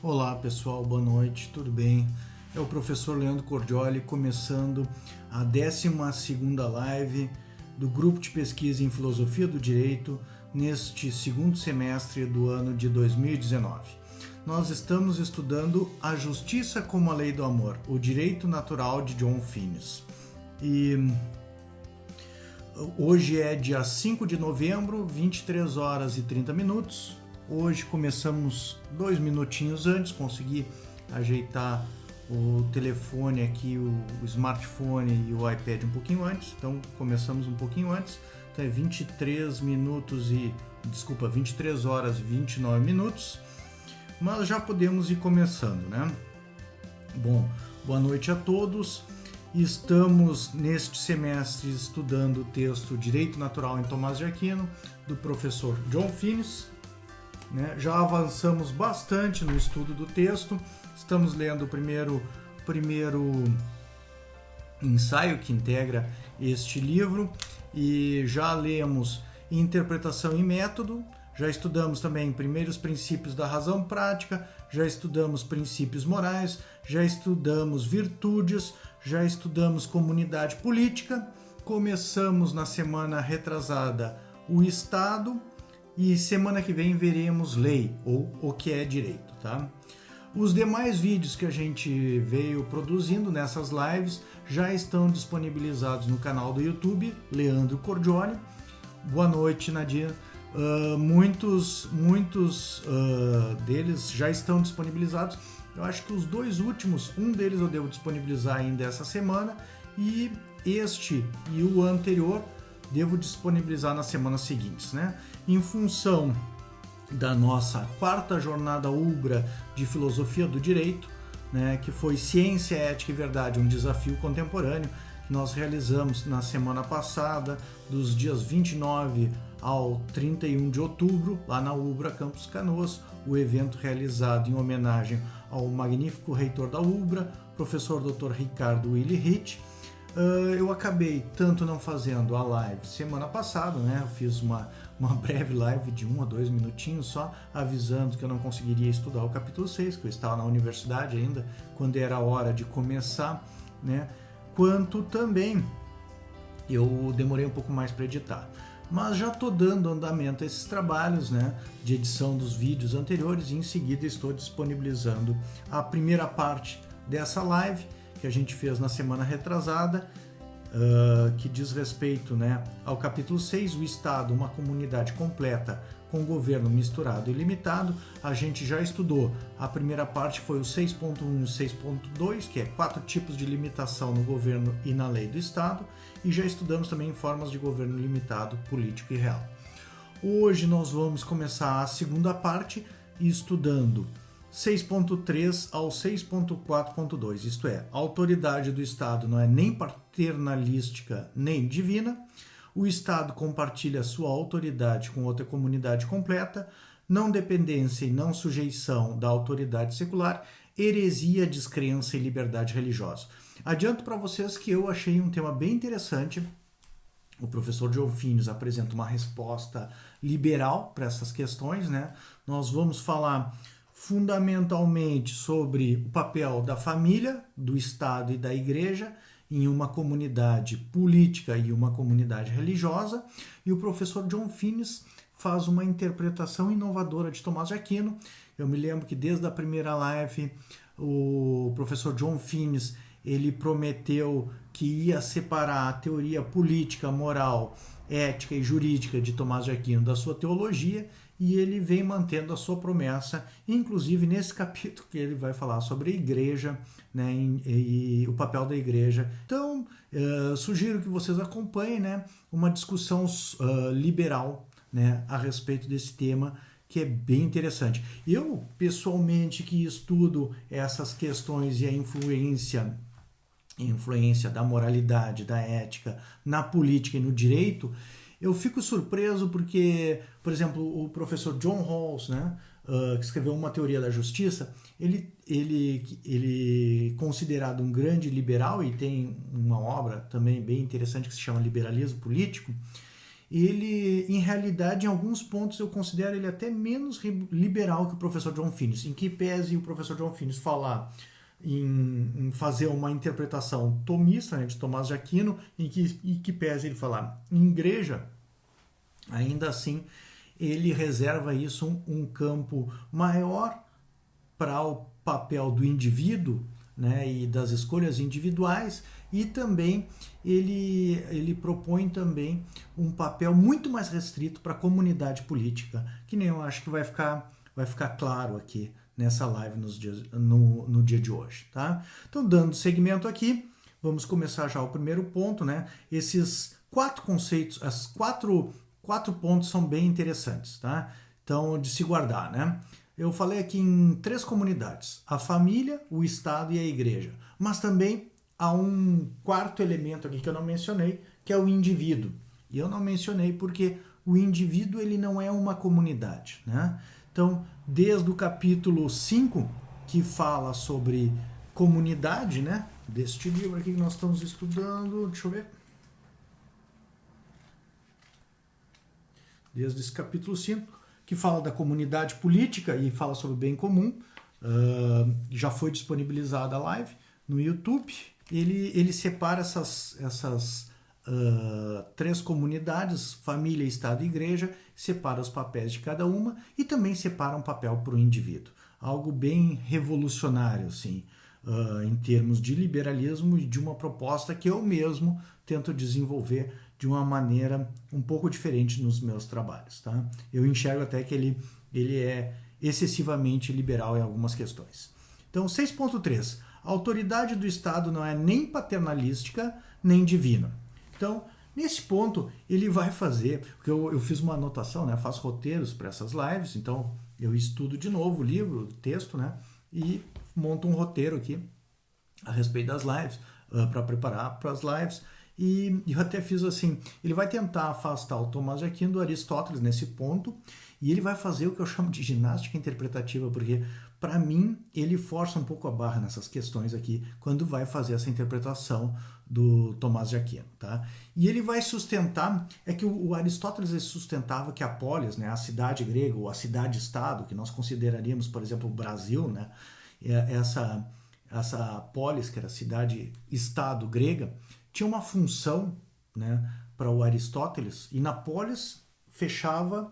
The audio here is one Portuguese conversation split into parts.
Olá pessoal, boa noite, tudo bem? É o professor Leandro Cordioli começando a 12ª live do Grupo de Pesquisa em Filosofia do Direito neste segundo semestre do ano de 2019. Nós estamos estudando A Justiça como a Lei do Amor, o Direito Natural de John Finnes. E hoje é dia 5 de novembro, 23 horas e 30 minutos. Hoje começamos 2 minutinhos antes, consegui ajeitar o telefone aqui, o smartphone e o iPad um pouquinho antes, então começamos um pouquinho antes, então é 23 horas e 29 minutos, mas já podemos ir começando, né? Bom, boa noite a todos. Estamos neste semestre estudando o texto Direito Natural em Tomás de Aquino, do professor John Finnes. Já avançamos bastante no estudo do texto, estamos lendo o primeiro ensaio que integra este livro e já lemos Interpretação e Método, já estudamos também primeiros princípios da razão prática, já estudamos princípios morais, já estudamos virtudes, já estudamos comunidade política, começamos na semana retrasada o Estado, e semana que vem veremos lei, ou o que é direito, tá? Os demais vídeos que a gente veio produzindo nessas lives já estão disponibilizados no canal do YouTube, Leandro Cordioli. Boa noite, Nadia. Muitos deles já estão disponibilizados. Eu acho que os dois últimos, um deles eu devo disponibilizar ainda essa semana, e este e o anterior devo disponibilizar nas semanas seguintes, né? Em função da nossa 4ª jornada UBRA de Filosofia do Direito, né, que foi Ciência, Ética e Verdade, um desafio contemporâneo, que nós realizamos na semana passada, dos dias 29 ao 31 de outubro, lá na UBRA Campus Canoas, o evento realizado em homenagem ao magnífico reitor da UBRA, professor Dr. Ricardo Willi Ritt. Eu acabei tanto não fazendo a live semana passada, né? Eu fiz uma breve live de 1 a 2 minutinhos só, avisando que eu não conseguiria estudar o capítulo 6, que eu estava na universidade ainda, quando era a hora de começar, né? Quanto também eu demorei um pouco mais para editar. Mas já estou dando andamento a esses trabalhos, né, de edição dos vídeos anteriores, e em seguida estou disponibilizando a primeira parte dessa live, que a gente fez na semana retrasada, que diz respeito, né, ao capítulo 6, o Estado, uma comunidade completa com governo misturado e limitado. A gente já estudou, a primeira parte foi o 6.1 e 6.2, que é 4 tipos de limitação no governo e na lei do Estado, e já estudamos também formas de governo limitado, político e real. Hoje nós vamos começar a segunda parte estudando 6.3 ao 6.4.2, isto é, a autoridade do Estado não é nem paternalística nem divina, o Estado compartilha sua autoridade com outra comunidade completa, não dependência e não sujeição da autoridade secular, heresia, descrença e liberdade religiosa. Adianto para vocês que eu achei um tema bem interessante. O professor John Finnes apresenta uma resposta liberal para essas questões, né? Nós vamos falar fundamentalmente sobre o papel da família, do Estado e da Igreja em uma comunidade política e uma comunidade religiosa, e o professor John Finnes faz uma interpretação inovadora de Tomás de Aquino. Eu me lembro que desde a primeira live o professor John Finnes ele prometeu que ia separar a teoria política, moral, ética e jurídica de Tomás de Aquino da sua teologia, e ele vem mantendo a sua promessa, inclusive nesse capítulo que ele vai falar sobre a igreja, né, e o papel da igreja. Então, sugiro que vocês acompanhem, né, uma discussão liberal, né, a respeito desse tema, que é bem interessante. Eu, pessoalmente, que estudo essas questões e a influência da moralidade, da ética, na política e no direito, eu fico surpreso porque, por exemplo, o professor John Rawls, né, que escreveu Uma Teoria da Justiça, ele considerado um grande liberal, e tem uma obra também bem interessante que se chama Liberalismo Político, ele, em realidade, em alguns pontos eu considero ele até menos liberal que o professor John Finnis, em que pese o professor John Finnis falar em fazer uma interpretação tomista, né, de Tomás de Aquino, em que pese ele falar em igreja, ainda assim ele reserva isso um campo maior para o papel do indivíduo, né, e das escolhas individuais, e também ele propõe também um papel muito mais restrito para a comunidade política, que nem eu acho que vai ficar claro aqui nessa live no dia de hoje, tá? Então, dando segmento aqui, vamos começar já o primeiro ponto, né? Esses 4 conceitos, as quatro pontos são bem interessantes, tá? Então, de se guardar, né? Eu falei aqui em 3 comunidades, a família, o Estado e a igreja, mas também há um 4º elemento aqui que eu não mencionei, que é o indivíduo. E eu não mencionei porque o indivíduo ele não é uma comunidade, né? Então, desde o capítulo 5, que fala sobre comunidade, né? Deste livro aqui que nós estamos estudando, deixa eu ver. Desde esse capítulo 5, que fala da comunidade política e fala sobre o bem comum, já foi disponibilizada a live no YouTube. Ele separa essas 3 comunidades, família, Estado e igreja, separa os papéis de cada uma e também separa um papel para o indivíduo. Algo bem revolucionário, assim, em termos de liberalismo e de uma proposta que eu mesmo tento desenvolver de uma maneira um pouco diferente nos meus trabalhos, tá? Eu enxergo até que ele é excessivamente liberal em algumas questões. Então, 6.3. A autoridade do Estado não é nem paternalística, nem divina. Então, nesse ponto, ele vai fazer, porque eu fiz uma anotação, né? Faço roteiros para essas lives, então eu estudo de novo o livro, o texto, né? E monto um roteiro aqui a respeito das lives, para preparar para as lives. E eu até fiz assim, ele vai tentar afastar o Tomás de Aquino do Aristóteles nesse ponto, e ele vai fazer o que eu chamo de ginástica interpretativa, porque, para mim, ele força um pouco a barra nessas questões aqui, quando vai fazer essa interpretação do Tomás de Aquino, tá? E ele vai sustentar, é que o Aristóteles ele sustentava que a polis, né, a cidade grega, ou a cidade-estado, que nós consideraríamos, por exemplo, o Brasil, né, essa polis, que era a cidade-estado grega, tinha uma função, né, para o Aristóteles, e na polis fechava,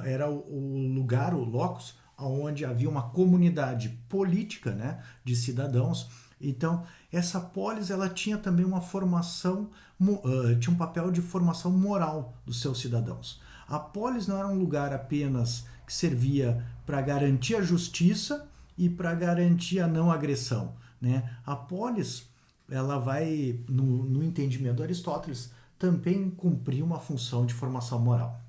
era o lugar, o locus, onde havia uma comunidade política, né, de cidadãos. Então, essa polis ela tinha também uma formação, tinha um papel de formação moral dos seus cidadãos. A polis não era um lugar apenas que servia para garantir a justiça e para garantir a não agressão, né? A polis ela vai, no entendimento do Aristóteles, também cumprir uma função de formação moral.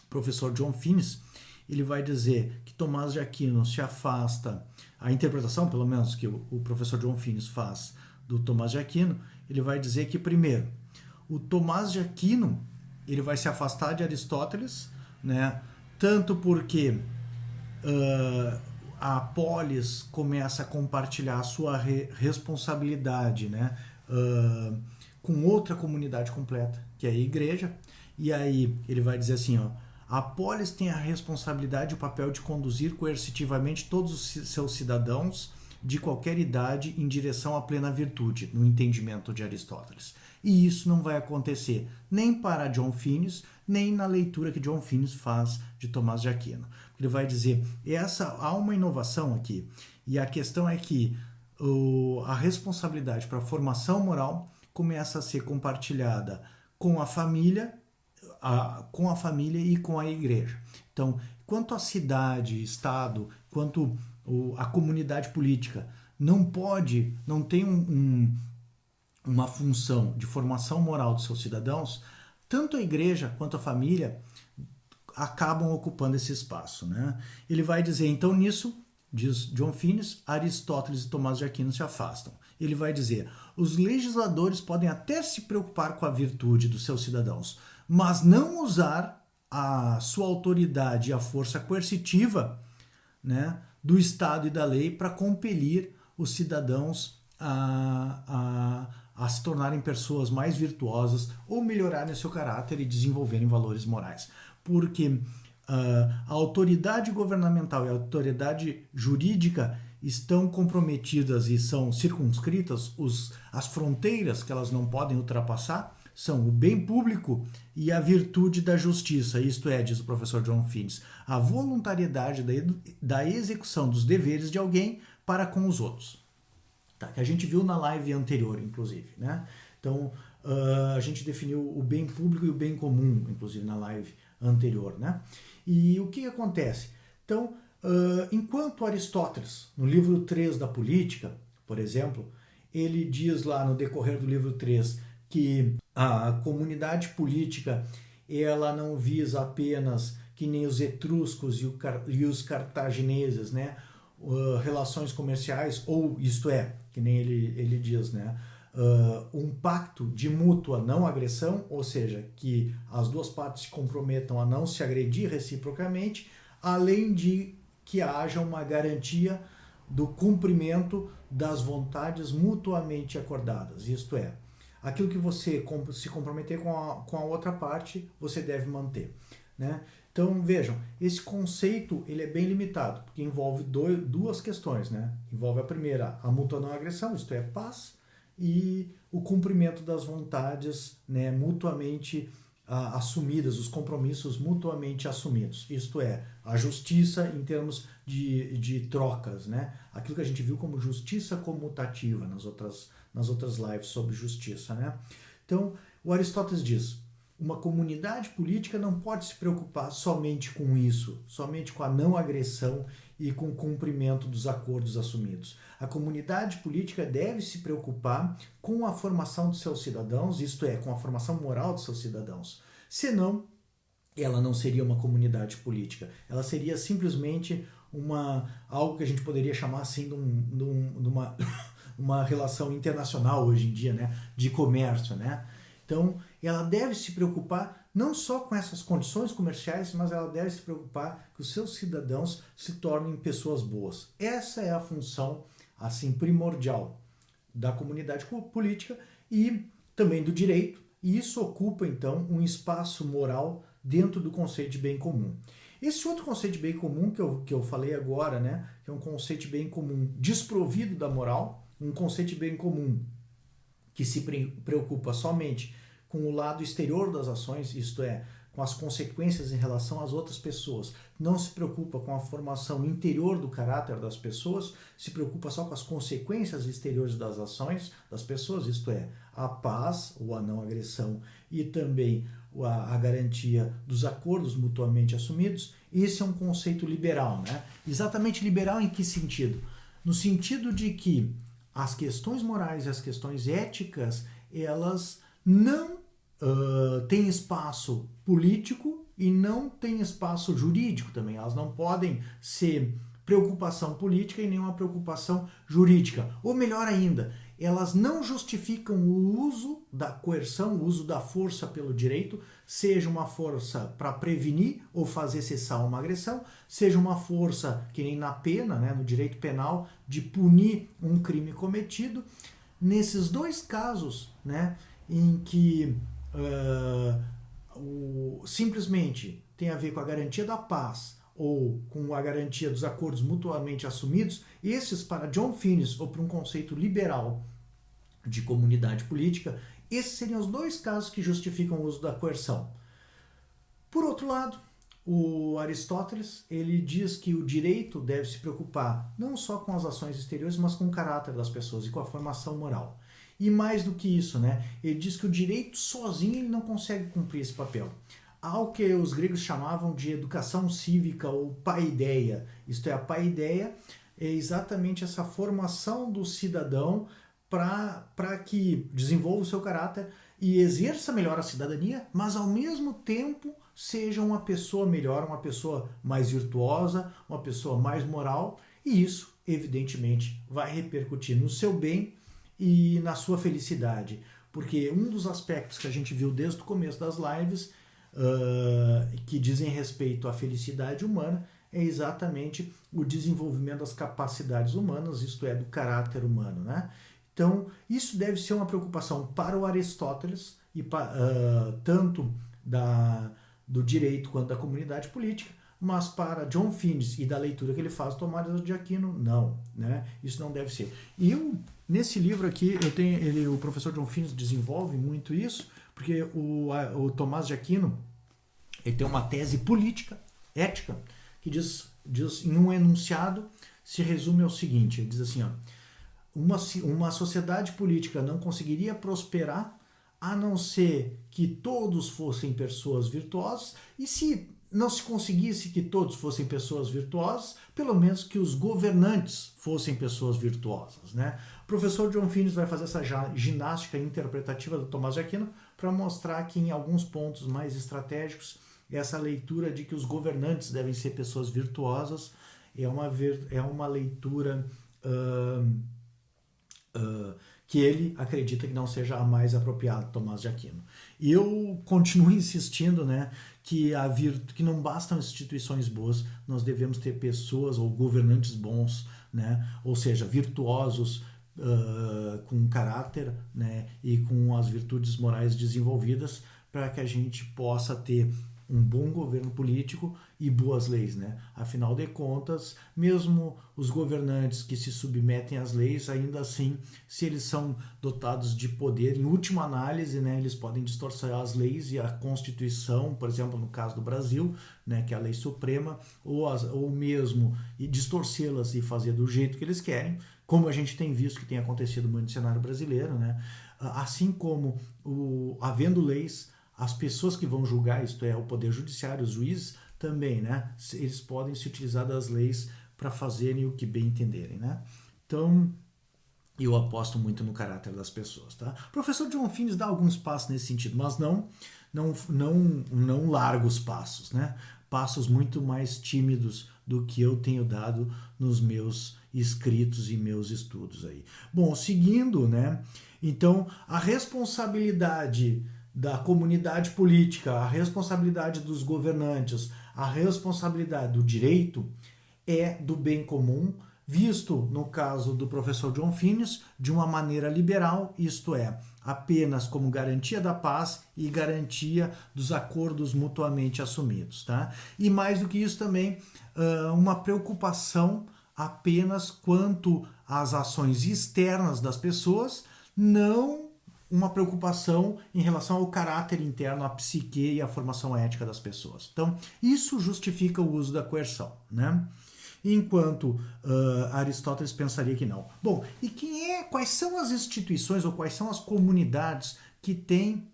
O professor John Finnis, ele vai dizer que Tomás de Aquino se afasta, a interpretação, pelo menos, que o professor John Finnis faz do Tomás de Aquino, ele vai dizer que, primeiro, o Tomás de Aquino ele vai se afastar de Aristóteles, né, tanto porque a polis começa a compartilhar a sua responsabilidade, né, com outra comunidade completa, que é a igreja, e aí ele vai dizer assim, ó, a polis tem a responsabilidade e o papel de conduzir coercitivamente todos os seus cidadãos de qualquer idade em direção à plena virtude, no entendimento de Aristóteles. E isso não vai acontecer nem para John Finnis, nem na leitura que John Finnis faz de Tomás de Aquino. Ele vai dizer, há uma inovação aqui, e a questão é que a responsabilidade para a formação moral começa a ser compartilhada com a família e com a igreja. Então, quanto a cidade, estado, quanto a comunidade política não tem uma função de formação moral dos seus cidadãos, tanto a igreja quanto a família acabam ocupando esse espaço, né? Ele vai dizer, então, nisso, diz John Finnis, Aristóteles e Tomás de Aquino se afastam. Ele vai dizer, os legisladores podem até se preocupar com a virtude dos seus cidadãos, mas não usar a sua autoridade e a força coercitiva, né, do Estado e da lei para compelir os cidadãos a a se tornarem pessoas mais virtuosas ou melhorarem seu caráter e desenvolverem valores morais. Porque a autoridade governamental e a autoridade jurídica estão comprometidas e são circunscritas, as fronteiras que elas não podem ultrapassar são o bem público e a virtude da justiça, isto é, diz o professor John Finnis, a voluntariedade da execução dos deveres de alguém para com os outros. Tá, que a gente viu na live anterior, inclusive, né? Então, a gente definiu o bem público e o bem comum, inclusive, na live anterior, né? E o que acontece? Então, enquanto Aristóteles, no livro 3 da Política, por exemplo, ele diz lá no decorrer do livro 3 que a comunidade política ela não visa apenas, que nem os etruscos e os cartagineses, né? Relações comerciais, ou isto é, que nem ele diz, né? Um pacto de mútua não agressão, ou seja, que as duas partes se comprometam a não se agredir reciprocamente, além de que haja uma garantia do cumprimento das vontades mutuamente acordadas, isto é, aquilo que você se comprometer com a outra parte, você deve manter, né? Então, vejam, esse conceito ele é bem limitado, porque envolve duas questões, né? Envolve a primeira, a mútua não agressão, isto é, paz, e o cumprimento das vontades, né, mutuamente assumidas, os compromissos mutuamente assumidos, isto é, a justiça em termos de trocas, né? Aquilo que a gente viu como justiça comutativa nas outras lives sobre justiça, né? Então, o Aristóteles diz, uma comunidade política não pode se preocupar somente com isso, somente com a não agressão e com o cumprimento dos acordos assumidos. A comunidade política deve se preocupar com a formação de seus cidadãos, isto é, com a formação moral de seus cidadãos. Senão, ela não seria uma comunidade política. Ela seria simplesmente algo que a gente poderia chamar assim de uma relação internacional hoje em dia, né, de comércio, né? Então, ela deve se preocupar não só com essas condições comerciais, mas ela deve se preocupar que os seus cidadãos se tornem pessoas boas. Essa é a função, assim, primordial da comunidade política e também do direito, e isso ocupa, então, um espaço moral dentro do conceito de bem comum. Esse outro conceito de bem comum que eu falei agora, né, que é um conceito de bem comum desprovido da moral, um conceito de bem comum que se preocupa somente com o lado exterior das ações, isto é, com as consequências em relação às outras pessoas, não se preocupa com a formação interior do caráter das pessoas, se preocupa só com as consequências exteriores das ações das pessoas, isto é, a paz ou a não agressão e também a garantia dos acordos mutuamente assumidos. Esse é um conceito liberal, né? Exatamente liberal em que sentido? No sentido de que as questões morais e as questões éticas, elas não têm espaço político e não têm espaço jurídico também. Elas não podem ser preocupação política e nenhuma preocupação jurídica. Ou melhor ainda, elas não justificam o uso da coerção, o uso da força pelo direito, seja uma força para prevenir ou fazer cessar uma agressão, seja uma força, que nem na pena, né, no direito penal, de punir um crime cometido. Nesses dois casos, né, em que simplesmente tem a ver com a garantia da paz ou com a garantia dos acordos mutuamente assumidos, esses, para John Finnis, ou para um conceito liberal de comunidade política, esses seriam os dois casos que justificam o uso da coerção. Por outro lado, o Aristóteles, ele diz que o direito deve se preocupar não só com as ações exteriores, mas com o caráter das pessoas e com a formação moral. E mais do que isso, né? Ele diz que o direito sozinho ele não consegue cumprir esse papel. Há o que os gregos chamavam de educação cívica ou paideia. Isto é, a paideia é exatamente essa formação do cidadão para que desenvolva o seu caráter e exerça melhor a cidadania, mas ao mesmo tempo seja uma pessoa melhor, uma pessoa mais virtuosa, uma pessoa mais moral, e isso, evidentemente, vai repercutir no seu bem e na sua felicidade. Porque um dos aspectos que a gente viu desde o começo das lives, que dizem respeito à felicidade humana, é exatamente o desenvolvimento das capacidades humanas, isto é, do caráter humano, né? Então, isso deve ser uma preocupação para o Aristóteles, e tanto do direito quanto da comunidade política, mas para John Finnes e da leitura que ele faz do Tomás de Aquino, não, né? Isso não deve ser. E nesse livro aqui, o professor John Finnes desenvolve muito isso, porque o Tomás de Aquino, ele tem uma tese política, ética, que diz em um enunciado, se resume ao seguinte, ele diz assim, ó, uma sociedade política não conseguiria prosperar a não ser que todos fossem pessoas virtuosas, e se não se conseguisse que todos fossem pessoas virtuosas, pelo menos que os governantes fossem pessoas virtuosas, né? O professor John Finnes vai fazer essa ginástica interpretativa do Tomás de Aquino para mostrar que em alguns pontos mais estratégicos essa leitura de que os governantes devem ser pessoas virtuosas é uma leitura que ele acredita que não seja a mais apropriada, Tomás de Aquino. E eu continuo insistindo, né, que não bastam instituições boas, nós devemos ter pessoas ou governantes bons, né, ou seja, virtuosos, com caráter, né, e com as virtudes morais desenvolvidas, para que a gente possa ter um bom governo político e boas leis, né? Afinal de contas, mesmo os governantes que se submetem às leis, ainda assim, se eles são dotados de poder, em última análise, né, eles podem distorcer as leis e a Constituição, por exemplo, no caso do Brasil, né, que é a lei suprema, ou mesmo distorcê-las e fazer do jeito que eles querem, como a gente tem visto que tem acontecido muito no cenário brasileiro, né? Assim como havendo leis, as pessoas que vão julgar, isto é, o Poder Judiciário, os juízes, também, né? Eles podem se utilizar das leis para fazerem o que bem entenderem, né? Então, eu aposto muito no caráter das pessoas, tá? O professor John Finnes dá alguns passos nesse sentido, mas não largos passos, né? Passos muito mais tímidos do que eu tenho dado nos meus escritos e meus estudos aí. Bom, seguindo, né? Então, a responsabilidade da comunidade política, a responsabilidade dos governantes, a responsabilidade do direito é do bem comum, visto, no caso do professor John Finnes, de uma maneira liberal, isto é, apenas como garantia da paz e garantia dos acordos mutuamente assumidos, tá? E mais do que isso também, uma preocupação apenas quanto às ações externas das pessoas, não uma preocupação em relação ao caráter interno, à psique e à formação ética das pessoas. Então, isso justifica o uso da coerção, né? Enquanto Aristóteles pensaria que não. Bom, e quais são as instituições ou quais são as comunidades que têm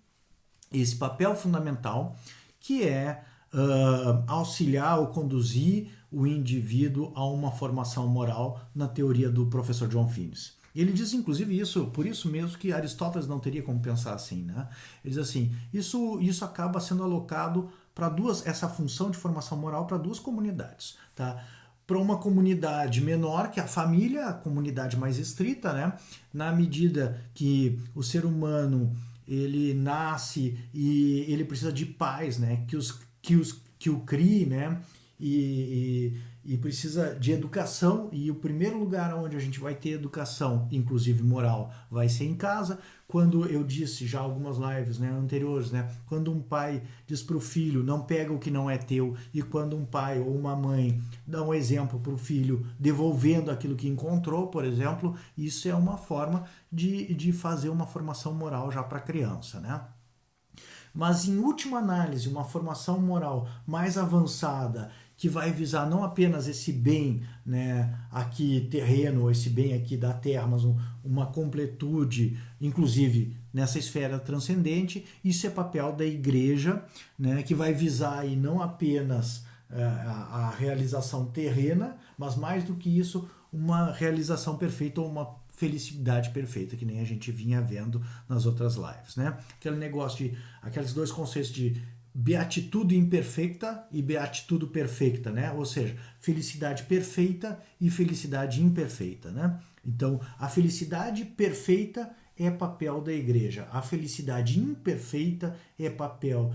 esse papel fundamental, que é auxiliar ou conduzir o indivíduo a uma formação moral na teoria do professor John Finnes? Ele diz, inclusive, por isso mesmo que Aristóteles não teria como pensar assim, né? Ele diz assim, isso acaba sendo alocado para essa função de formação moral para duas comunidades, tá? Para uma comunidade menor, que é a família, a comunidade mais estrita, né? Na medida que o ser humano, ele nasce e ele precisa de pais, né? Que o crie, né? E precisa de educação, e o primeiro lugar onde a gente vai ter educação, inclusive moral, vai ser em casa. Quando eu disse já algumas lives, né, anteriores, né, quando um pai diz para o filho, não pega o que não é teu, e quando um pai ou uma mãe dá um exemplo para o filho, devolvendo aquilo que encontrou, por exemplo, isso é uma forma de fazer uma formação moral já para a criança, né? Mas, em última análise, uma formação moral mais avançada, que vai visar não apenas esse bem, né, aqui terreno, esse bem aqui da terra, mas uma completude, inclusive nessa esfera transcendente, isso é papel da igreja, né, que vai visar aí não apenas a realização terrena, mas mais do que isso, uma realização perfeita ou uma felicidade perfeita, que nem a gente vinha vendo nas outras lives, né? Aquele negócio aqueles dois conceitos de beatitude imperfeita e beatitude perfeita, né? Ou seja, felicidade perfeita e felicidade imperfeita, né? Então, a felicidade perfeita é papel da igreja, a felicidade imperfeita é papel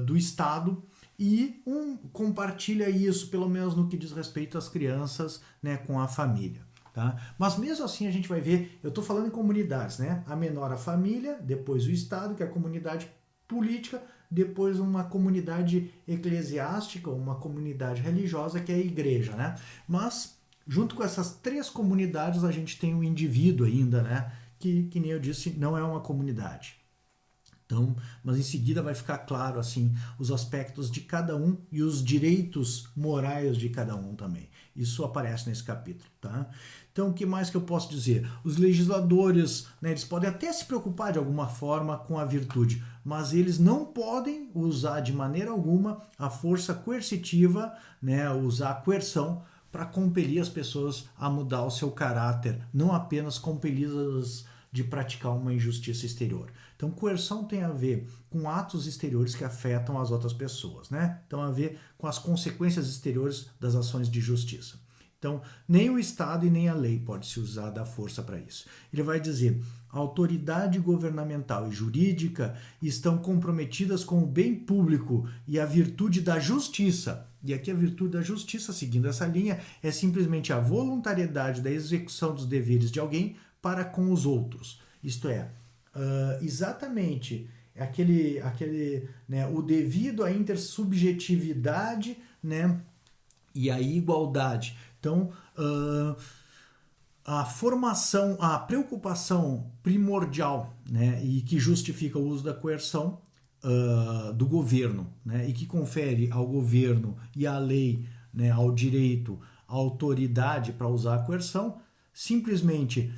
do Estado, e compartilha isso, pelo menos no que diz respeito às crianças, né, com a família. Tá? Mas mesmo assim a gente vai ver, eu estou falando em comunidades, né? A menor a família, depois o Estado, que é a comunidade política, depois uma comunidade eclesiástica, uma comunidade religiosa, que é a igreja, né? Mas junto com essas três comunidades a gente tem o indivíduo ainda, né? Que nem eu disse, não é uma comunidade. Então, mas em seguida vai ficar claro assim os aspectos de cada um e os direitos morais de cada um também. Isso aparece nesse capítulo, tá? Então, o que mais que eu posso dizer? Os legisladores, né, eles podem até se preocupar de alguma forma com a virtude, mas eles não podem usar de maneira alguma a força coercitiva, né, usar a coerção para compelir as pessoas a mudar o seu caráter, não apenas compeli-las de praticar uma injustiça exterior. Então, coerção tem a ver com atos exteriores que afetam as outras pessoas, né? Então, a ver com as consequências exteriores das ações de justiça. Então, nem o Estado e nem a lei pode se usar da força para isso. Ele vai dizer, a autoridade governamental e jurídica estão comprometidas com o bem público e a virtude da justiça. E aqui a virtude da justiça, seguindo essa linha, é simplesmente a voluntariedade da execução dos deveres de alguém para com os outros. Isto é, exatamente né, o devido à intersubjetividade, né, e à igualdade. Então, a formação, a preocupação primordial, né, e que justifica o uso da coerção do governo, né, e que confere ao governo e à lei, né, ao direito, à autoridade para usar a coerção, simplesmente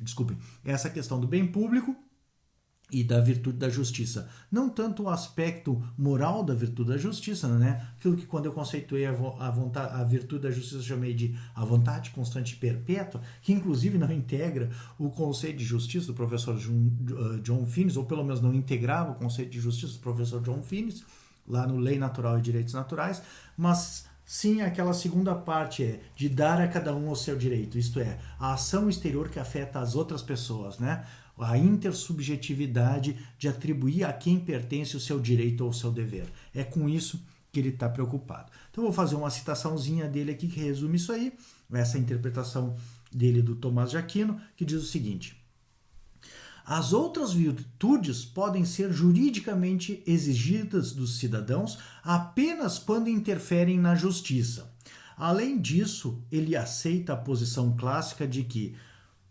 desculpem, essa questão do bem público e da virtude da justiça. Não tanto o aspecto moral da virtude da justiça, né? Aquilo que quando eu conceituei a virtude da justiça eu chamei de a vontade constante e perpétua, que inclusive não integra o conceito de justiça do professor John Finnis, ou pelo menos não integrava o conceito de justiça do professor John Finnis, lá no Lei Natural e Direitos Naturais, mas sim, aquela segunda parte de dar a cada um o seu direito, isto é, a ação exterior que afeta as outras pessoas, né? A intersubjetividade de atribuir a quem pertence o seu direito ou o seu dever. É com isso que ele está preocupado. Então, eu vou fazer uma citaçãozinha dele aqui que resume isso aí, essa interpretação dele do Tomás de Aquino, que diz o seguinte: as outras virtudes podem ser juridicamente exigidas dos cidadãos apenas quando interferem na justiça. Além disso, ele aceita a posição clássica de que,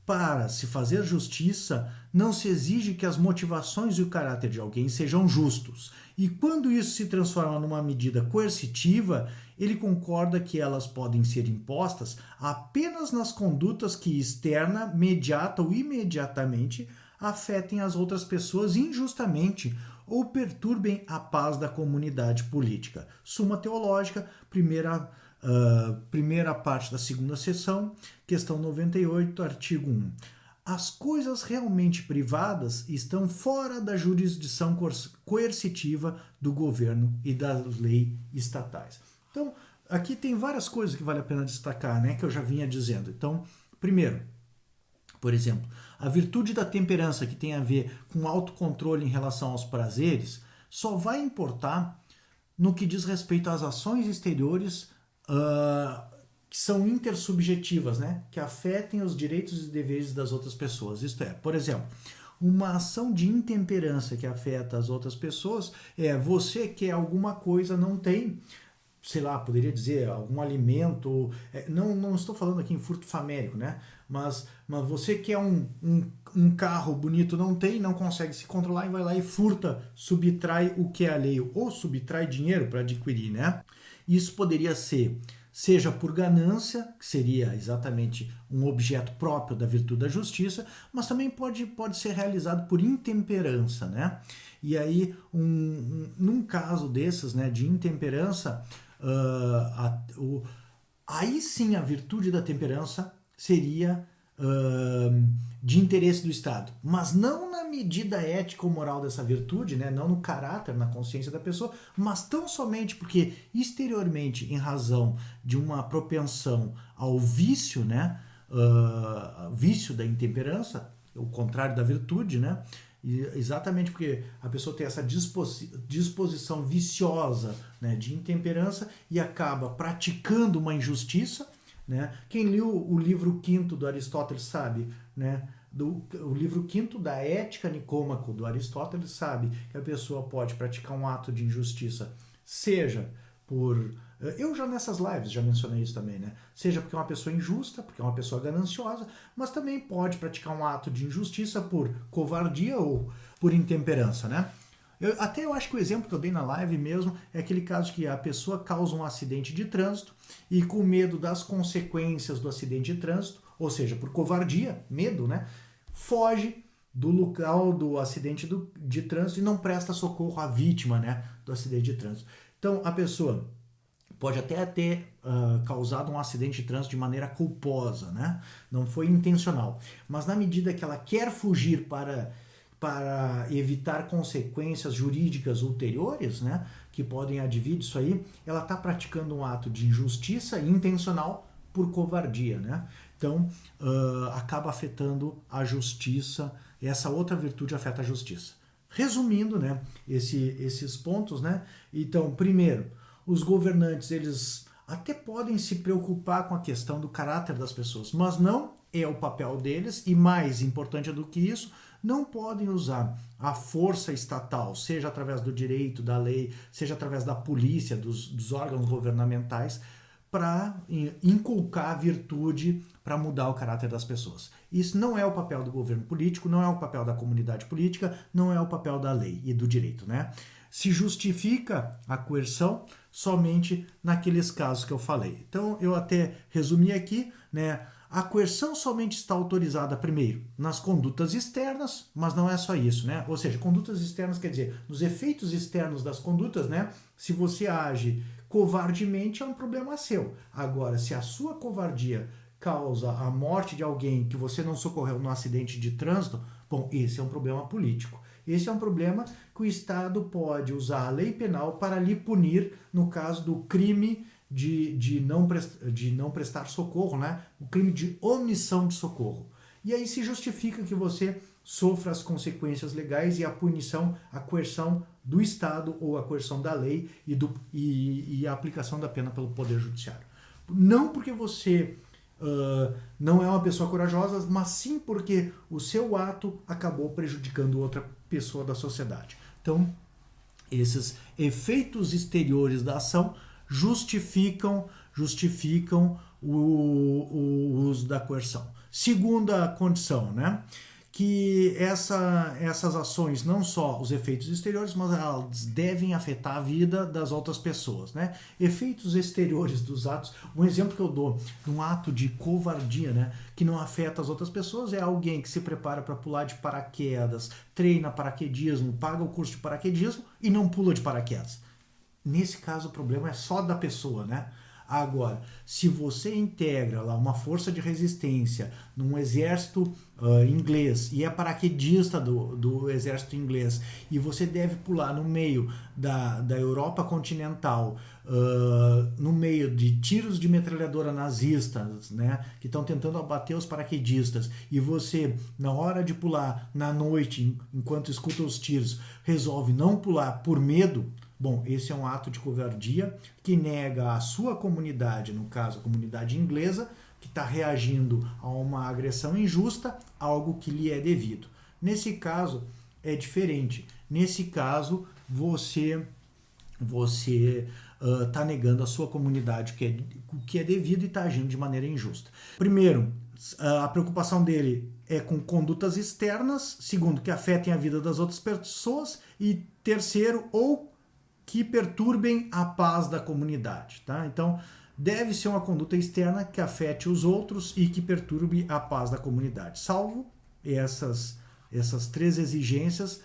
para se fazer justiça, não se exige que as motivações e o caráter de alguém sejam justos. E quando isso se transforma numa medida coercitiva, ele concorda que elas podem ser impostas apenas nas condutas que externa, mediata ou imediatamente afetem as outras pessoas injustamente ou perturbem a paz da comunidade política. Suma Teológica, primeira parte da segunda seção, questão 98, artigo 1. As coisas realmente privadas estão fora da jurisdição coercitiva do governo e das leis estatais. Então, aqui tem várias coisas que vale a pena destacar, né, que eu já vinha dizendo. Então, primeiro, por exemplo, a virtude da temperança, que tem a ver com autocontrole em relação aos prazeres, só vai importar no que diz respeito às ações exteriores que são intersubjetivas, né? Que afetem os direitos e deveres das outras pessoas. Isto é, por exemplo, uma ação de intemperança que afeta as outras pessoas é você quer alguma coisa, não tem, sei lá, poderia dizer, algum alimento, não estou falando aqui em furto famérico, né? Mas você quer um carro bonito, não tem, não consegue se controlar e vai lá e furta, subtrai o que é alheio, ou subtrai dinheiro para adquirir, né? Isso poderia ser, seja por ganância, que seria exatamente um objeto próprio da virtude da justiça, mas também pode ser realizado por intemperança, né? E aí, num caso desses, né, de intemperança, aí sim a virtude da temperança seria de interesse do Estado, mas não na medida ética ou moral dessa virtude, né? Não no caráter, na consciência da pessoa, mas tão somente porque exteriormente, em razão de uma propensão ao vício, né? Vício da intemperança, o contrário da virtude, né? E exatamente porque a pessoa tem essa disposição viciosa, né, de intemperança e acaba praticando uma injustiça, né? Quem leu o livro quinto do Aristóteles sabe, né? O livro quinto da Ética Nicômaco do Aristóteles sabe que a pessoa pode praticar um ato de injustiça, seja por... Eu já nessas lives já mencionei isso também, né? Seja porque é uma pessoa injusta, porque é uma pessoa gananciosa, mas também pode praticar um ato de injustiça por covardia ou por intemperança, né? Eu acho que o exemplo que eu dei na live mesmo é aquele caso que a pessoa causa um acidente de trânsito e com medo das consequências do acidente de trânsito, ou seja, por covardia, medo, né? Foge do local do acidente de trânsito e não presta socorro à vítima, né, do acidente de trânsito. Então, a pessoa pode até ter causado um acidente de trânsito de maneira culposa, né? Não foi intencional. Mas na medida que ela quer fugir para evitar consequências jurídicas ulteriores, né, que podem advir disso aí, ela está praticando um ato de injustiça intencional por covardia, né? Então, acaba afetando a justiça, essa outra virtude afeta a justiça. Resumindo, né, esses pontos, né? Então, primeiro, os governantes, eles até podem se preocupar com a questão do caráter das pessoas, mas não é o papel deles, e mais importante do que isso, não podem usar a força estatal, seja através do direito, da lei, seja através da polícia, dos órgãos governamentais, para inculcar a virtude para mudar o caráter das pessoas. Isso não é o papel do governo político, não é o papel da comunidade política, não é o papel da lei e do direito, né? Se justifica a coerção somente naqueles casos que eu falei. Então, eu até resumi aqui, né? A coerção somente está autorizada, primeiro, nas condutas externas, mas não é só isso, né? Ou seja, condutas externas quer dizer, nos efeitos externos das condutas, né? Se você age covardemente, é um problema seu. Agora, se a sua covardia causa a morte de alguém que você não socorreu no acidente de trânsito, bom, esse é um problema político. Esse é um problema que o Estado pode usar a lei penal para lhe punir no caso do crime de não prestar socorro, né? O crime de omissão de socorro. E aí se justifica que você sofra as consequências legais e a punição, a coerção do Estado ou a coerção da lei e a aplicação da pena pelo Poder Judiciário. Não porque você não é uma pessoa corajosa, mas sim porque o seu ato acabou prejudicando outra pessoa da sociedade. Então, esses efeitos exteriores da ação justificam o uso da coerção. Segunda condição, né? Que essas ações, não só os efeitos exteriores, mas elas devem afetar a vida das outras pessoas, né? Efeitos exteriores dos atos, um exemplo que eu dou de um ato de covardia, né, que não afeta as outras pessoas, é alguém que se prepara para pular de paraquedas, treina paraquedismo, paga o curso de paraquedismo e não pula de paraquedas. Nesse caso, o problema é só da pessoa, né? Agora, se você integra lá uma força de resistência num exército inglês e é paraquedista do exército inglês e você deve pular no meio da Europa continental, no meio de tiros de metralhadora nazistas, né, que estão tentando abater os paraquedistas, e você, na hora de pular, na noite, enquanto escuta os tiros, resolve não pular por medo, bom, esse é um ato de covardia que nega a sua comunidade, no caso a comunidade inglesa, que está reagindo a uma agressão injusta, algo que lhe é devido. Nesse caso é diferente. Nesse caso você está negando a sua comunidade o que é devido e está agindo de maneira injusta. Primeiro, a preocupação dele é com condutas externas. Segundo, que afetem a vida das outras pessoas. E terceiro, ou que perturbem a paz da comunidade, tá? Então, deve ser uma conduta externa que afete os outros e que perturbe a paz da comunidade. Salvo essas três exigências,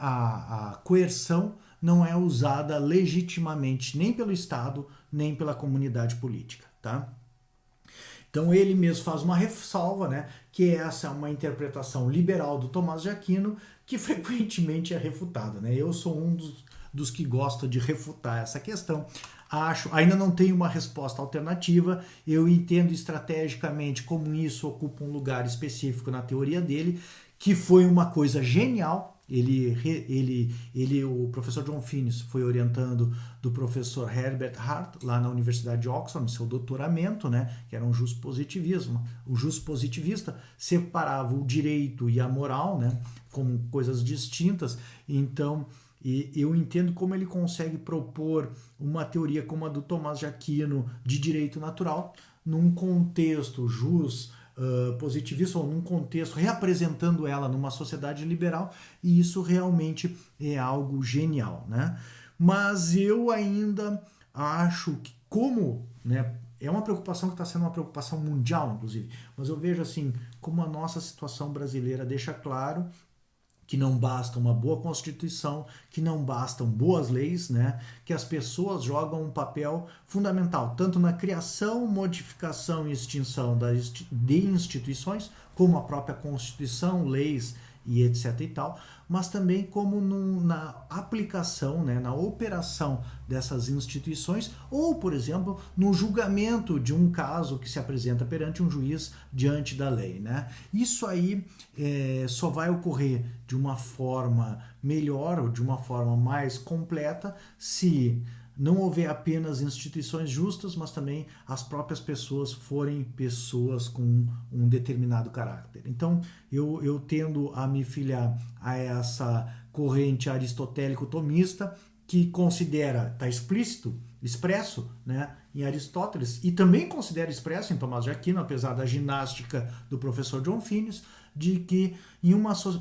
a coerção não é usada legitimamente nem pelo Estado, nem pela comunidade política, tá? Então ele mesmo faz uma ressalva, né, que essa é uma interpretação liberal do Tomás de Aquino, que frequentemente é refutada, né? Eu sou um dos que gosta de refutar essa questão. Ainda não tenho uma resposta alternativa, eu entendo estrategicamente como isso ocupa um lugar específico na teoria dele, que foi uma coisa genial O professor John Finnis foi orientando do professor Herbert Hart lá na Universidade de Oxford, no seu doutoramento, né, que era um justpositivismo. O justpositivista separava o direito e a moral, né, como coisas distintas. Então, eu entendo como ele consegue propor uma teoria como a do Tomás de Aquino de direito natural num contexto positivista, ou num contexto reapresentando ela numa sociedade liberal, e isso realmente é algo genial, né? Mas eu ainda acho que, como, né, é uma preocupação que está sendo uma preocupação mundial, inclusive, mas eu vejo assim, como a nossa situação brasileira deixa claro que não basta uma boa Constituição, que não bastam boas leis, né? Que as pessoas jogam um papel fundamental, tanto na criação, modificação e extinção de instituições, como a própria Constituição, leis e etc e tal, mas também como na aplicação, né, na operação dessas instituições, ou, por exemplo, no julgamento de um caso que se apresenta perante um juiz diante da lei, né? Isso aí só vai ocorrer de uma forma melhor, ou de uma forma mais completa, se não houver apenas instituições justas, mas também as próprias pessoas forem pessoas com um determinado caráter. Então, eu tendo a me filiar a essa corrente aristotélico-tomista, que considera, está expresso, né, em Aristóteles, e também considera expresso em Tomás de Aquino, apesar da ginástica do professor John Finnis, de que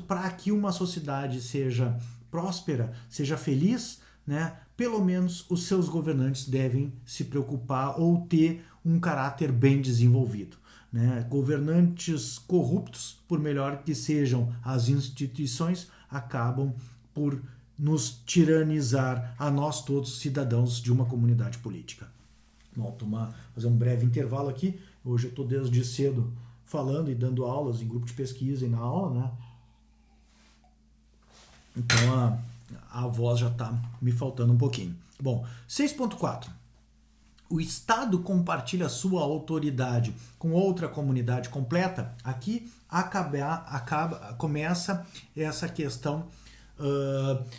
para que uma sociedade seja próspera, seja feliz, né, pelo menos os seus governantes devem se preocupar ou ter um caráter bem desenvolvido, né? Governantes corruptos, por melhor que sejam as instituições, acabam por nos tiranizar a nós todos, cidadãos de uma comunidade política. Bom, fazer um breve intervalo aqui. Hoje eu estou desde cedo falando e dando aulas em grupo de pesquisa e na aula, né? Então a voz já está me faltando um pouquinho. Bom, 6.4. O Estado compartilha sua autoridade com outra comunidade completa. Aqui começa essa questão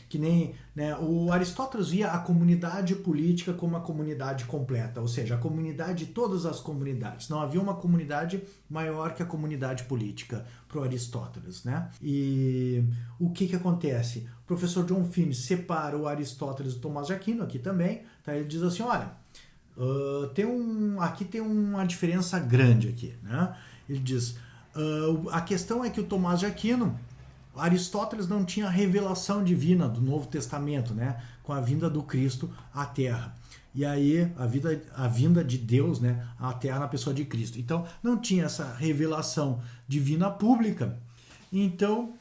que nem, né, o Aristóteles via a comunidade política como a comunidade completa, ou seja, a comunidade de todas as comunidades. Não havia uma comunidade maior que a comunidade política para o Aristóteles, né? E o que acontece? O professor John Finnis separa o Aristóteles do Tomás de Aquino, aqui também, tá? Ele diz assim, olha, aqui tem uma diferença grande aqui, né? Ele diz, a questão é que o Tomás de Aquino, Aristóteles não tinha a revelação divina do Novo Testamento, né, com a vinda do Cristo à Terra. E aí a vinda de Deus, né, à Terra na pessoa de Cristo. Então não tinha essa revelação divina pública. Então,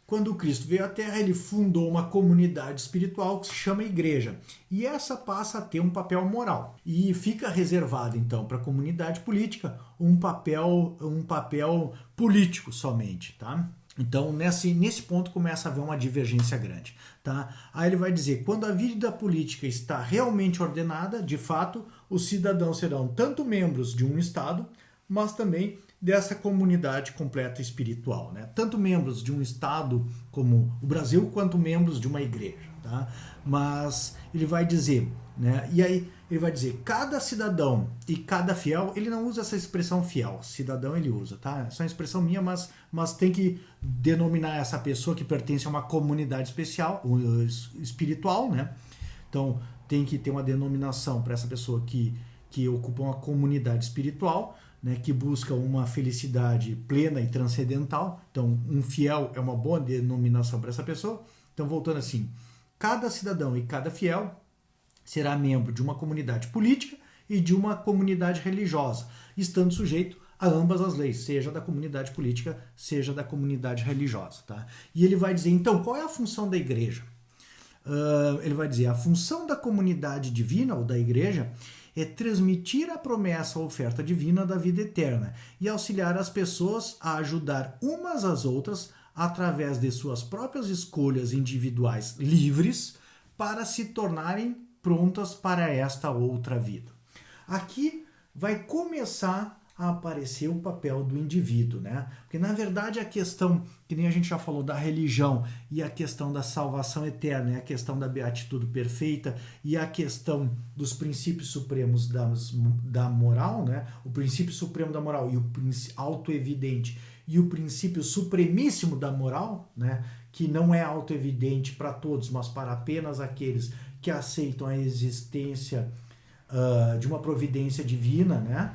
quando Cristo veio à Terra, ele fundou uma comunidade espiritual que se chama Igreja. E essa passa a ter um papel moral. E fica reservado, então, para a comunidade política um papel político somente, tá? Então, nesse ponto começa a haver uma divergência grande, tá? Aí ele vai dizer, quando a vida política está realmente ordenada, de fato, os cidadãos serão tanto membros de um Estado, mas também dessa comunidade completa espiritual, né? Tanto membros de um Estado como o Brasil, quanto membros de uma igreja, tá? Mas ele vai dizer, né? E aí ele vai dizer, cada cidadão e cada fiel, ele não usa essa expressão fiel, cidadão ele usa, tá? Essa é uma expressão minha, mas tem que denominar essa pessoa que pertence a uma comunidade espiritual, né? Então tem que ter uma denominação para essa pessoa que ocupa uma comunidade espiritual, né, que busca uma felicidade plena e transcendental. Então um fiel é uma boa denominação para essa pessoa. Então voltando assim, cada cidadão e cada fiel será membro de uma comunidade política e de uma comunidade religiosa, estando sujeito a ambas as leis, seja da comunidade política, seja da comunidade religiosa, tá? E ele vai dizer, então, qual é a função da igreja? Ele vai dizer, a função da comunidade divina, ou da igreja, é transmitir a promessa ou oferta divina da vida eterna e auxiliar as pessoas a ajudar umas às outras através de suas próprias escolhas individuais livres para se tornarem prontas para esta outra vida. Aqui vai começar a aparecer o papel do indivíduo, né? Porque na verdade a questão, que nem a gente já falou, da religião e a questão da salvação eterna, a questão da beatitude perfeita e a questão dos princípios supremos da moral, né? O princípio supremo da moral e o autoevidente e o princípio supremíssimo da moral, né? Que não é autoevidente para todos, mas para apenas aqueles que aceitam a existência de uma providência divina, né?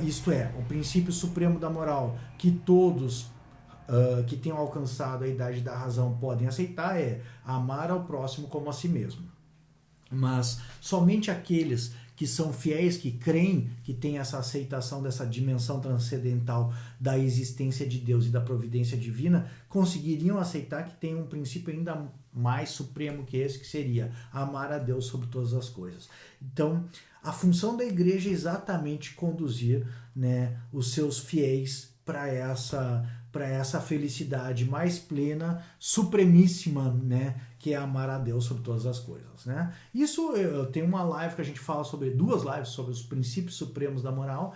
Isto é, o princípio supremo da moral que todos que tenham alcançado a idade da razão podem aceitar é amar ao próximo como a si mesmo. Mas somente aqueles que são fiéis, que creem, que têm essa aceitação dessa dimensão transcendental da existência de Deus e da providência divina, conseguiriam aceitar que tem um princípio ainda mais supremo que esse, que seria amar a Deus sobre todas as coisas. Então, a função da igreja é exatamente conduzir, né, os seus fiéis para essa felicidade mais plena, supremíssima, né, que é amar a Deus sobre todas as coisas, né? Isso, eu tenho uma live que a gente fala sobre, duas lives sobre os princípios supremos da moral,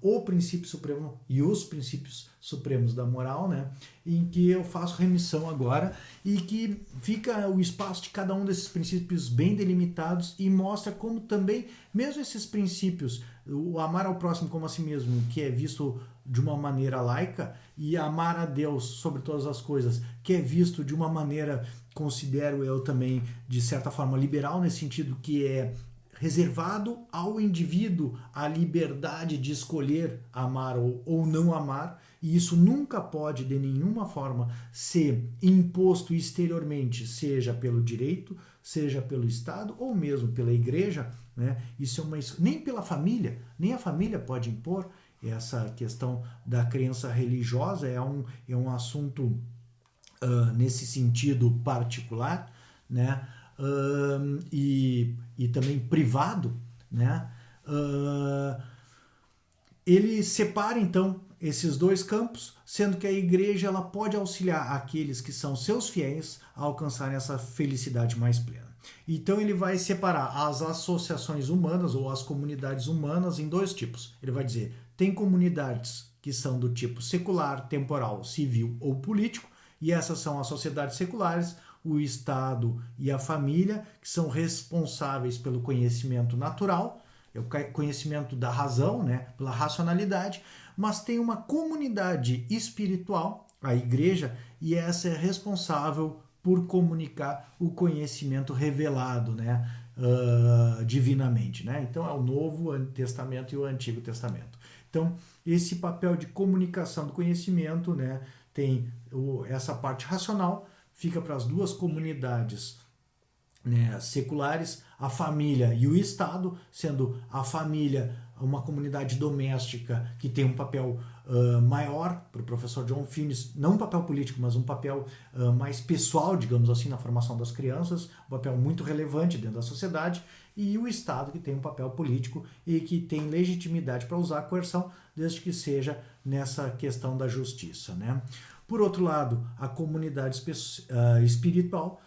o princípio supremo e os princípios supremos da moral, né? Em que eu faço remissão agora e que fica o espaço de cada um desses princípios bem delimitados e mostra como também, mesmo esses princípios, o amar ao próximo como a si mesmo, que é visto de uma maneira laica, e amar a Deus sobre todas as coisas, que é visto de uma maneira, considero eu também, de certa forma liberal, nesse sentido que é reservado ao indivíduo a liberdade de escolher amar ou não amar, e isso nunca pode de nenhuma forma ser imposto exteriormente, seja pelo direito, seja pelo Estado ou mesmo pela igreja, né? Isso é nem pela família, nem a família pode impor. Essa questão da crença religiosa é um assunto nesse sentido particular, né? E também privado, né? Ele separa então esses dois campos, sendo que a igreja ela pode auxiliar aqueles que são seus fiéis a alcançarem essa felicidade mais plena. Então ele vai separar as associações humanas ou as comunidades humanas em dois tipos. Ele vai dizer, tem comunidades que são do tipo secular, temporal, civil ou político, e essas são as sociedades seculares, o Estado e a família, que são responsáveis pelo conhecimento natural, é o conhecimento da razão, né, pela racionalidade, mas tem uma comunidade espiritual, a igreja, e essa é responsável por comunicar o conhecimento revelado, né, divinamente, né? Então é o Novo Testamento e o Antigo Testamento. Então esse papel de comunicação do conhecimento, né, tem essa parte racional, fica para as duas comunidades, né, seculares, a família e o Estado, sendo a família uma comunidade doméstica que tem um papel maior para o professor John Finnis, não um papel político, mas um papel mais pessoal, digamos assim, na formação das crianças, um papel muito relevante dentro da sociedade, e o Estado que tem um papel político e que tem legitimidade para usar a coerção, desde que seja nessa questão da justiça, né? Por outro lado, a comunidade espiritual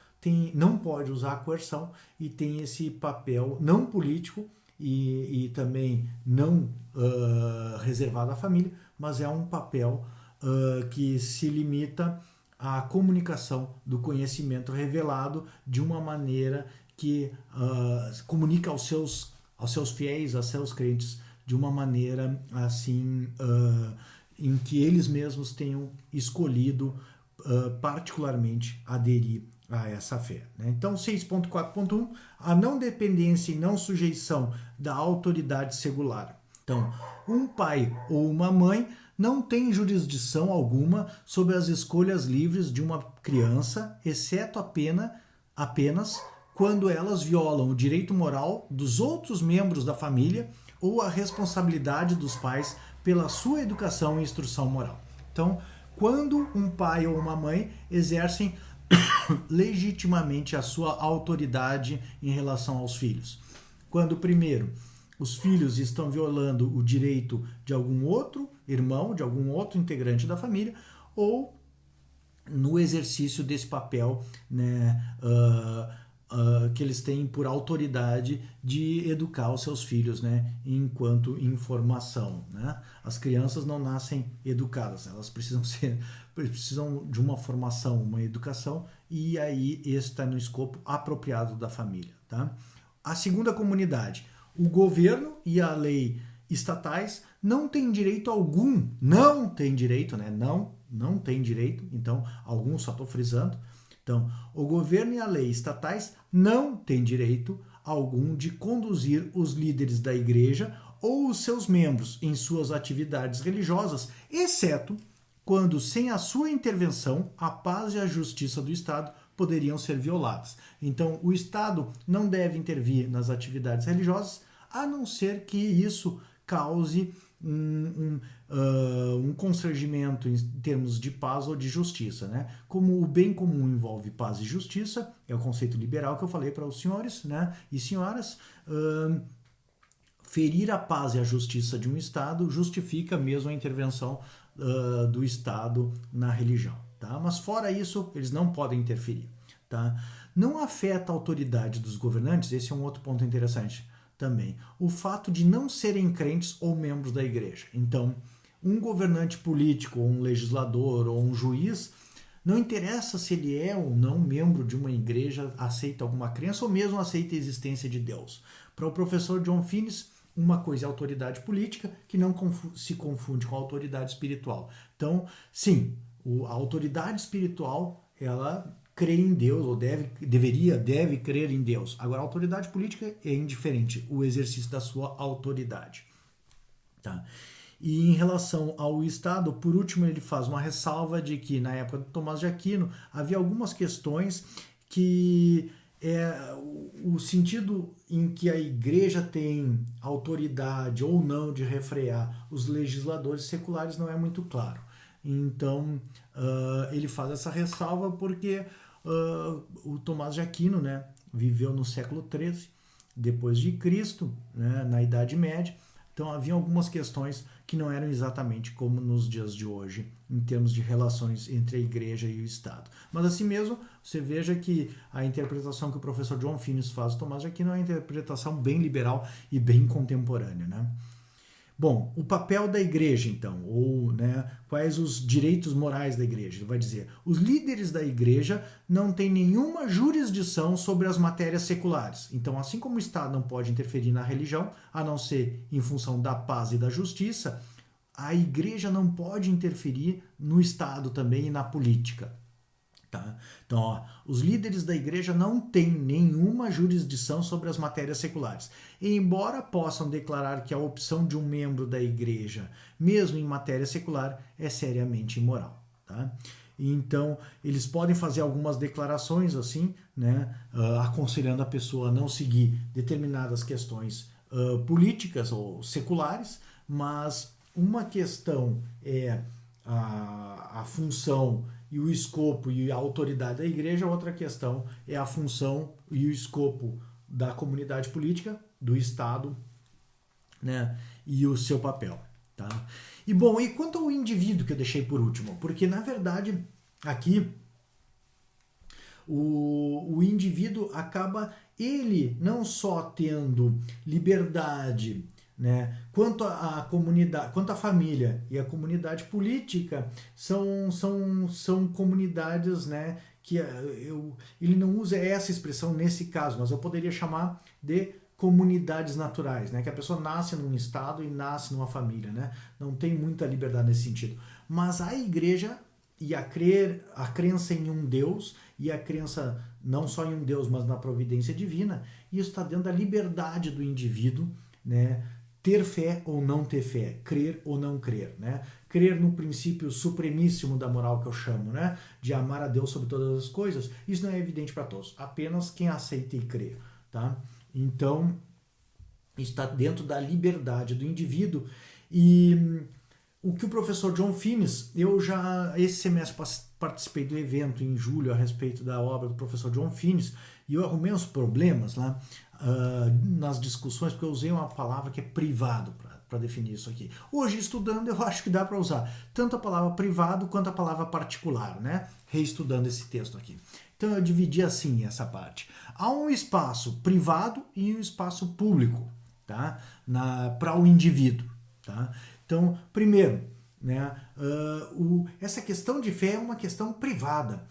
não pode usar a coerção e tem esse papel não político e também não reservado à família, mas é um papel que se limita à comunicação do conhecimento revelado de uma maneira que comunica aos seus fiéis, aos seus crentes, de uma maneira assim em que eles mesmos tenham escolhido particularmente aderir a essa fé, né? Então 6.4.1, a não dependência e não sujeição da autoridade secular. Então, um pai ou uma mãe não tem jurisdição alguma sobre as escolhas livres de uma criança, exceto apenas quando elas violam o direito moral dos outros membros da família ou a responsabilidade dos pais pela sua educação e instrução moral. Então, quando um pai ou uma mãe exercem legitimamente a sua autoridade em relação aos filhos. Quando, primeiro, os filhos estão violando o direito de algum outro irmão, de algum outro integrante da família, ou no exercício desse papel, né, que eles têm por autoridade de educar os seus filhos, né, enquanto informação, né? As crianças não nascem educadas, elas precisam de uma formação, uma educação, e aí esse está no escopo apropriado da família, tá? A segunda comunidade, o governo e a lei estatais não têm direito algum, não tem direito, né? Não tem direito, então alguns só estou frisando. Então, o governo e a lei estatais não têm direito algum de conduzir os líderes da igreja ou os seus membros em suas atividades religiosas, exceto quando, sem a sua intervenção, a paz e a justiça do Estado poderiam ser violadas. Então, o Estado não deve intervir nas atividades religiosas, a não ser que isso cause um constrangimento em termos de paz ou de justiça, né? Como o bem comum envolve paz e justiça, é o conceito liberal que eu falei para os senhores, né, e senhoras, ferir a paz e a justiça de um Estado justifica mesmo a intervenção do Estado na religião, tá? Mas fora isso, eles não podem interferir, tá? Não afeta a autoridade dos governantes, esse é um outro ponto interessante também, o fato de não serem crentes ou membros da igreja. Então, um governante político, ou um legislador, ou um juiz, não interessa se ele é ou não membro de uma igreja, aceita alguma crença, ou mesmo aceita a existência de Deus. Para o professor John Finnis, uma coisa é a autoridade política, que não se confunde com a autoridade espiritual. Então, sim, a autoridade espiritual, ela crê em Deus, ou deve crer em Deus. Agora, a autoridade política é indiferente, o exercício da sua autoridade. Tá? E em relação ao Estado, por último, ele faz uma ressalva de que, na época de Tomás de Aquino, havia algumas questões que o sentido em que a igreja tem autoridade ou não de refrear os legisladores seculares não é muito claro. Então, ele faz essa ressalva porque o Tomás de Aquino, né, viveu no século XIII, depois de Cristo, né, na Idade Média. Então, havia algumas questões que não eram exatamente como nos dias de hoje, em termos de relações entre a igreja e o Estado. Mas assim mesmo, você veja que a interpretação que o professor John Finnis faz do Tomás de Aquino é uma interpretação bem liberal e bem contemporânea, né? Bom, o papel da igreja, então, ou, né, quais os direitos morais da igreja? Ele vai dizer, os líderes da igreja não têm nenhuma jurisdição sobre as matérias seculares. Então, assim como o Estado não pode interferir na religião, a não ser em função da paz e da justiça, a igreja não pode interferir no Estado também e na política. Tá? Então, ó, os líderes da igreja não têm nenhuma jurisdição sobre as matérias seculares. E, embora possam declarar que a opção de um membro da igreja, mesmo em matéria secular, é seriamente imoral. Tá? Então, eles podem fazer algumas declarações assim, né, aconselhando a pessoa a não seguir determinadas questões políticas ou seculares, mas uma questão é a função e o escopo e a autoridade da igreja, outra questão é a função e o escopo da comunidade política, do Estado, né, e o seu papel. Tá? E bom, e quanto ao indivíduo que eu deixei por último? Porque na verdade aqui o indivíduo acaba ele não só tendo liberdade, né, quanto a comunidade, quanto a família e a comunidade política são comunidades, né, que ele não usa essa expressão nesse caso, mas eu poderia chamar de comunidades naturais, né, que a pessoa nasce num estado e nasce numa família, né, não tem muita liberdade nesse sentido. Mas a igreja e a crença em um Deus e a crença não só em um Deus, mas na providência divina, isso está dentro da liberdade do indivíduo, né, ter fé ou não ter fé, crer ou não crer, né? Crer no princípio supremíssimo da moral que eu chamo, né? De amar a Deus sobre todas as coisas, isso não é evidente para todos, apenas quem aceita e crê, tá? Então, está dentro da liberdade do indivíduo e o que o professor John Finnis, eu já esse semestre participei do evento em julho a respeito da obra do professor John Finnis e eu arrumei uns problemas lá nas discussões porque eu usei uma palavra que é privado para definir isso aqui. Hoje, estudando, eu acho que dá para usar tanto a palavra privado quanto a palavra particular, né? Reestudando esse texto aqui. Então, eu dividi assim essa parte. Há um espaço privado e um espaço público, tá? Para o indivíduo, tá? Então, primeiro, né, essa questão de fé é uma questão privada.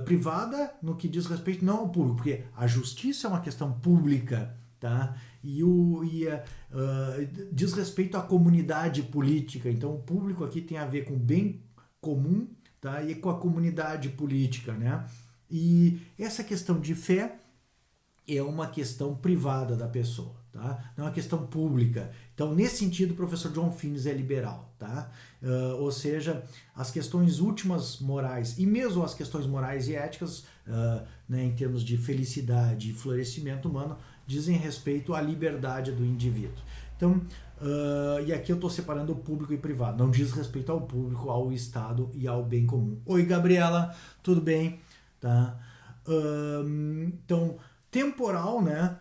Privada no que diz respeito não ao público, porque a justiça é uma questão pública, tá? Diz respeito à comunidade política. Então, o público aqui tem a ver com o bem comum, tá? E com a comunidade política, né? E essa questão de fé é uma questão privada da pessoa, tá? Não é uma questão pública. Então, nesse sentido, o professor John Finnes é liberal, tá? Ou seja, as questões últimas morais e mesmo as questões morais e éticas, né, em termos de felicidade e florescimento humano, dizem respeito à liberdade do indivíduo. Então, e aqui eu estou separando o público e privado. Não diz respeito ao público, ao Estado e ao bem comum. Oi, Gabriela, tudo bem? Tá? Então, temporal, né?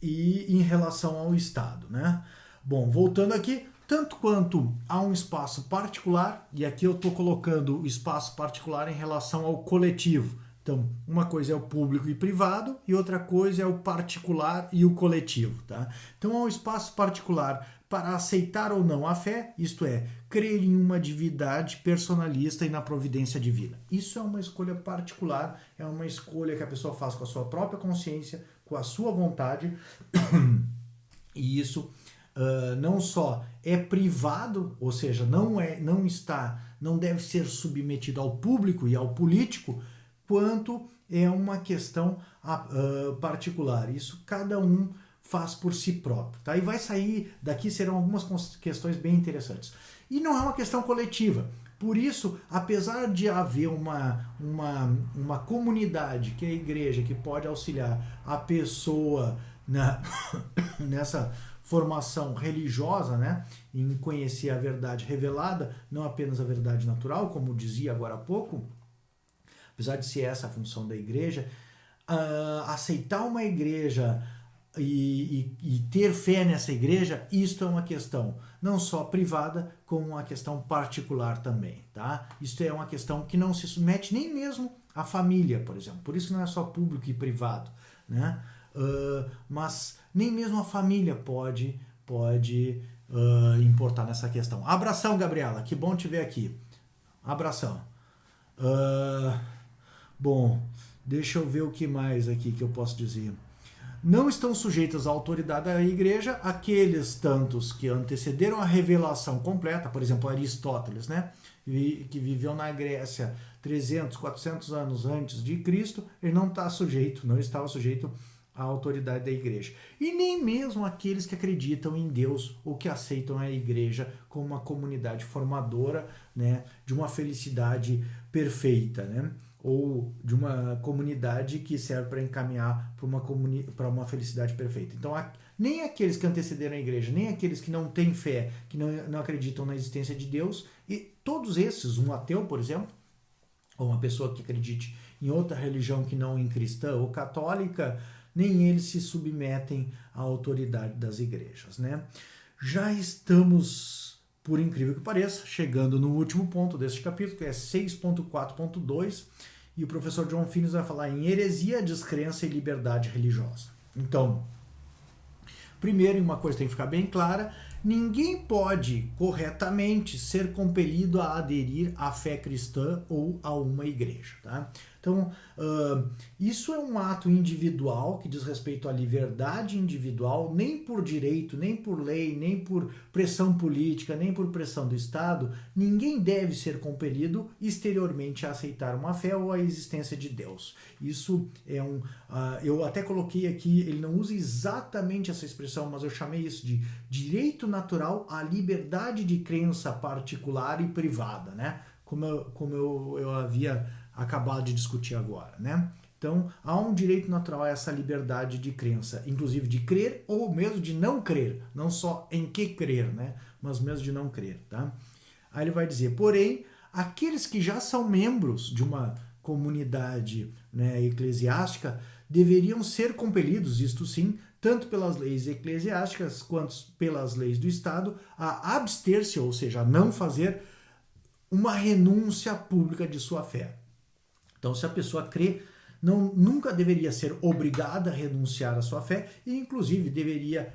E em relação ao Estado, né? Bom, voltando aqui, tanto quanto há um espaço particular, e aqui eu estou colocando o espaço particular em relação ao coletivo. Então, uma coisa é o público e privado, e outra coisa é o particular e o coletivo, tá? Então, há um espaço particular para aceitar ou não a fé, isto é, crer em uma divindade personalista e na providência divina. Isso é uma escolha particular, é uma escolha que a pessoa faz com a sua própria consciência, com a sua vontade, e isso não só é privado, ou seja, não deve ser submetido ao público e ao político, quanto é uma questão particular. Isso cada um faz por si próprio, tá? E vai sair daqui, serão algumas questões bem interessantes. E não é uma questão coletiva. Por isso, apesar de haver uma comunidade, que é a igreja, que pode auxiliar a pessoa nessa formação religiosa, né, em conhecer a verdade revelada, não apenas a verdade natural, como dizia agora há pouco, apesar de ser essa a função da igreja, aceitar uma igreja e ter fé nessa igreja, isto é uma questão não só privada, como uma questão particular também, tá? Isto é uma questão que não se submete nem mesmo à família, por exemplo. Por isso que não é só público e privado, né? Mas nem mesmo a família pode importar nessa questão. Abração, Gabriela, que bom te ver aqui. Abração. Bom, deixa eu ver o que mais aqui que eu posso dizer. Não estão sujeitos à autoridade da igreja aqueles tantos que antecederam a revelação completa, por exemplo, Aristóteles, né, que viveu na Grécia 300, 400 anos antes de Cristo, ele não estava sujeito à autoridade da igreja. E nem mesmo aqueles que acreditam em Deus ou que aceitam a igreja como uma comunidade formadora, né, de uma felicidade perfeita, né? Ou de uma comunidade que serve para encaminhar para uma felicidade perfeita. Então, nem aqueles que antecederam a igreja, nem aqueles que não têm fé, que não acreditam na existência de Deus, e todos esses, um ateu, por exemplo, ou uma pessoa que acredite em outra religião que não em cristã ou católica, nem eles se submetem à autoridade das igrejas, né? Já estamos, por incrível que pareça, chegando no último ponto deste capítulo, que é 6.4.2, e o professor John Finnes vai falar em heresia, descrença e liberdade religiosa. Então, primeiro, uma coisa tem que ficar bem clara, ninguém pode corretamente ser compelido a aderir à fé cristã ou a uma igreja, tá? Então, isso é um ato individual que diz respeito à liberdade individual, nem por direito, nem por lei, nem por pressão política, nem por pressão do Estado, ninguém deve ser compelido exteriormente a aceitar uma fé ou a existência de Deus. Isso é eu até coloquei aqui, ele não usa exatamente essa expressão, mas eu chamei isso de direito natural à liberdade de crença particular e privada, né? Como eu havia acabado de discutir agora, né? Então, há um direito natural a essa liberdade de crença, inclusive de crer ou mesmo de não crer, não só em que crer, né? Mas mesmo de não crer, tá? Aí ele vai dizer, porém, aqueles que já são membros de uma comunidade, né, eclesiástica deveriam ser compelidos, isto sim, tanto pelas leis eclesiásticas quanto pelas leis do Estado, a abster-se, ou seja, a não fazer uma renúncia pública de sua fé. Então, se a pessoa crê, nunca deveria ser obrigada a renunciar à sua fé e, inclusive, deveria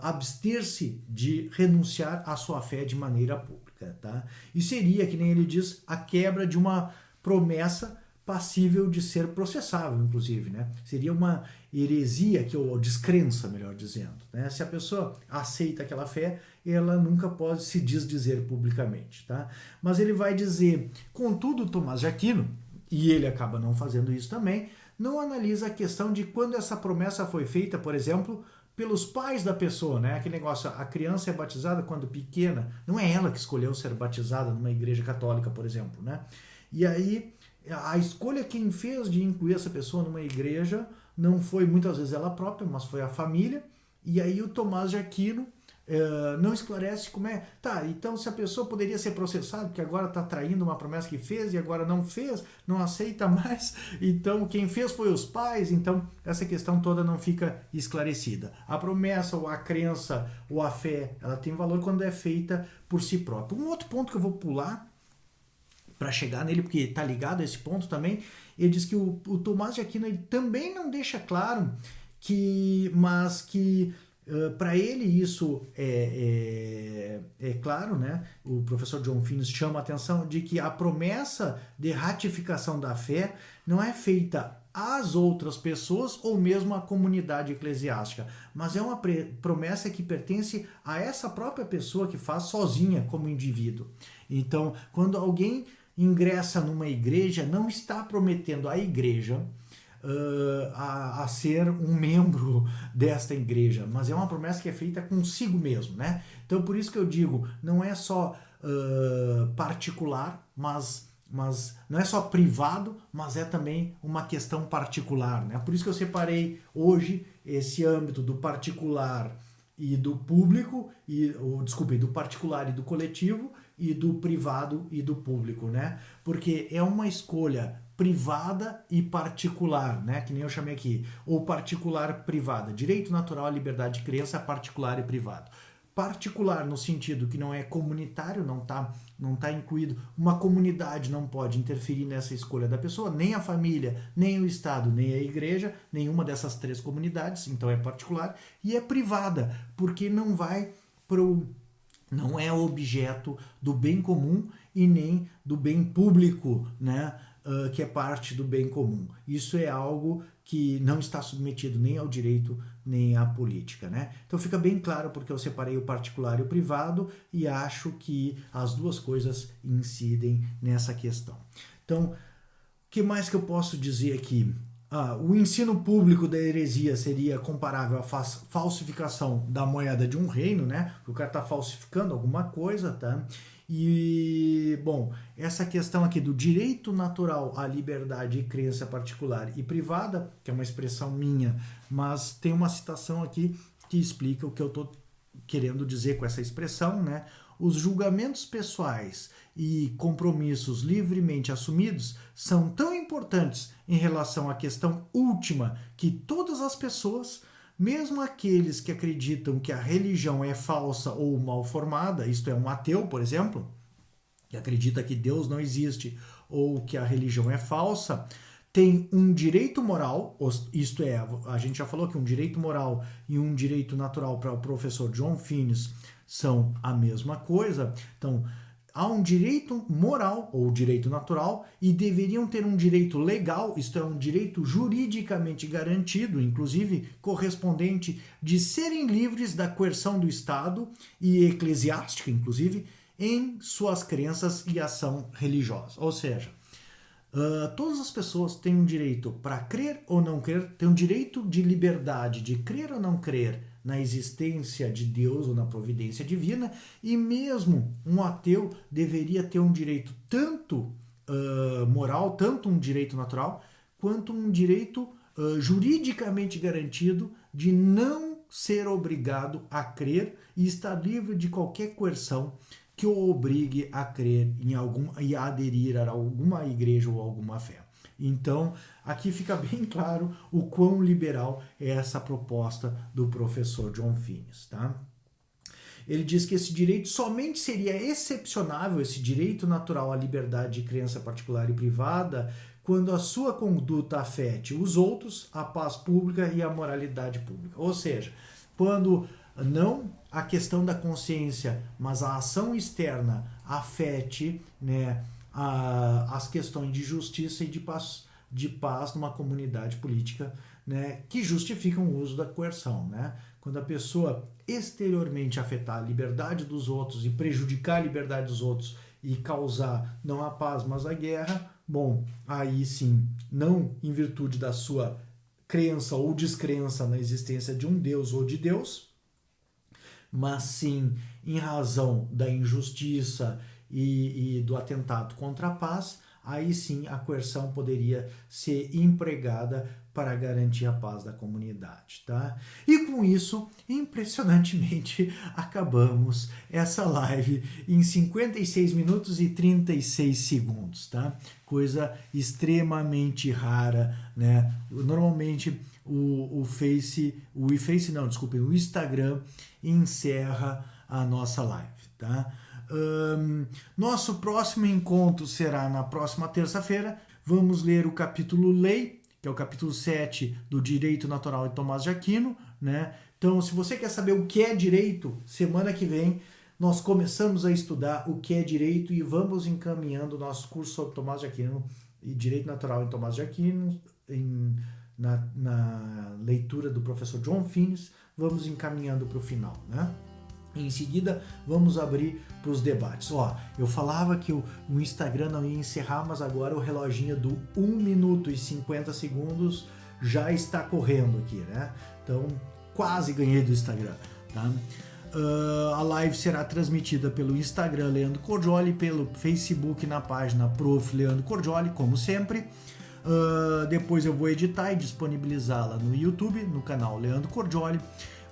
abster-se de renunciar à sua fé de maneira pública. Tá? E seria, que nem ele diz, a quebra de uma promessa passível de ser processável, inclusive, né? Seria uma heresia, ou descrença, melhor dizendo, né? Se a pessoa aceita aquela fé, ela nunca pode se desdizer publicamente, tá? Mas ele vai dizer, contudo, Tomás de Aquino, e ele acaba não fazendo isso também, não analisa a questão de quando essa promessa foi feita, por exemplo, pelos pais da pessoa, né? Aquele negócio, a criança é batizada quando pequena, não é ela que escolheu ser batizada numa igreja católica, por exemplo, né? E aí, a escolha quem fez de incluir essa pessoa numa igreja não foi muitas vezes ela própria, mas foi a família. E aí o Tomás de Aquino não esclarece como é. Tá, então se a pessoa poderia ser processada, porque agora está traindo uma promessa que fez e agora não fez, não aceita mais, então quem fez foi os pais, então essa questão toda não fica esclarecida. A promessa ou a crença ou a fé, ela tem valor quando é feita por si própria. Um outro ponto que eu vou pular para chegar nele, porque está ligado a esse ponto também, ele diz que o Tomás de Aquino ele também não deixa claro que para ele isso é claro, né? O professor John Finnis chama a atenção de que a promessa de ratificação da fé não é feita às outras pessoas ou mesmo à comunidade eclesiástica, mas é uma promessa que pertence a essa própria pessoa que faz sozinha como indivíduo. Então, quando alguém ingressa numa igreja, não está prometendo à igreja a ser um membro desta igreja, mas é uma promessa que é feita consigo mesmo, né? Então, por isso que eu digo, não é só particular, mas não é só privado, mas é também uma questão particular, né? Por isso que eu separei hoje esse âmbito do particular e do público, do particular e do coletivo, e do privado e do público, né? Porque é uma escolha privada e particular, né? Que nem eu chamei aqui, ou particular-privada. Direito natural à liberdade de crença, particular e privado. Particular no sentido que não é comunitário, não tá incluído, uma comunidade não pode interferir nessa escolha da pessoa, nem a família, nem o Estado, nem a igreja, nenhuma dessas três comunidades, então é particular, e é privada, porque não é objeto do bem comum e nem do bem público, né? Que é parte do bem comum. Isso é algo que não está submetido nem ao direito nem à política, né? Então fica bem claro porque eu separei o particular e o privado e acho que as duas coisas incidem nessa questão. Então, o que mais que eu posso dizer aqui? O ensino público da heresia seria comparável à falsificação da moeda de um reino, né? O cara está falsificando alguma coisa, tá? E, bom, essa questão aqui do direito natural à liberdade e crença particular e privada, que é uma expressão minha, mas tem uma citação aqui que explica o que eu estou querendo dizer com essa expressão, né? Os julgamentos pessoais e compromissos livremente assumidos são tão importantes em relação à questão última que todas as pessoas, mesmo aqueles que acreditam que a religião é falsa ou mal formada, isto é, um ateu, por exemplo, que acredita que Deus não existe ou que a religião é falsa, tem um direito moral, isto é, a gente já falou que um direito moral e um direito natural para o professor John Finnis são a mesma coisa. Então, há um direito moral ou direito natural e deveriam ter um direito legal, isto é, um direito juridicamente garantido, inclusive correspondente, de serem livres da coerção do Estado e eclesiástica, inclusive, em suas crenças e ação religiosa. Ou seja, todas as pessoas têm um direito para crer ou não crer, têm um direito de liberdade de crer ou não crer na existência de Deus ou na providência divina, e mesmo um ateu deveria ter um direito tanto moral, tanto um direito natural, quanto um direito juridicamente garantido de não ser obrigado a crer e estar livre de qualquer coerção que o obrigue a crer em e a aderir a alguma igreja ou alguma fé. Então, aqui fica bem claro o quão liberal é essa proposta do professor John Finnis, tá? Ele diz que esse direito somente seria excepcionável, esse direito natural à liberdade de crença particular e privada, quando a sua conduta afete os outros, a paz pública e a moralidade pública. Ou seja, quando não a questão da consciência, mas a ação externa afete, né, as questões de justiça e de paz numa comunidade política, né, que justificam o uso da coerção, né? Quando a pessoa exteriormente afetar a liberdade dos outros e prejudicar a liberdade dos outros e causar não a paz, mas a guerra, bom, aí sim, não em virtude da sua crença ou descrença na existência de um Deus ou de Deus, mas sim em razão da injustiça e do atentado contra a paz, aí sim a coerção poderia ser empregada para garantir a paz da comunidade, tá? E com isso, impressionantemente, acabamos essa live em 56 minutos e 36 segundos, tá? Coisa extremamente rara, né? Normalmente o Instagram encerra a nossa live, tá? Nosso próximo encontro será na próxima terça-feira. Vamos ler o capítulo Lei, que é o capítulo 7 do Direito Natural de Tomás de Aquino, né? Então, se você quer saber o que é direito, semana que vem nós começamos a estudar o que é direito e vamos encaminhando o nosso curso sobre Tomás de Aquino e Direito Natural em Tomás de Aquino, na leitura do professor John Finnis, vamos encaminhando para o final, né? Em seguida, vamos abrir para os debates. Ó, eu falava que o Instagram não ia encerrar, mas agora o reloginho do 1 minuto e 50 segundos já está correndo aqui, né? Então, quase ganhei do Instagram, tá? A live será transmitida pelo Instagram Leandro Cordioli, pelo Facebook na página Prof. Leandro Cordioli, como sempre. Depois eu vou editar e disponibilizá-la no YouTube, no canal Leandro Cordioli.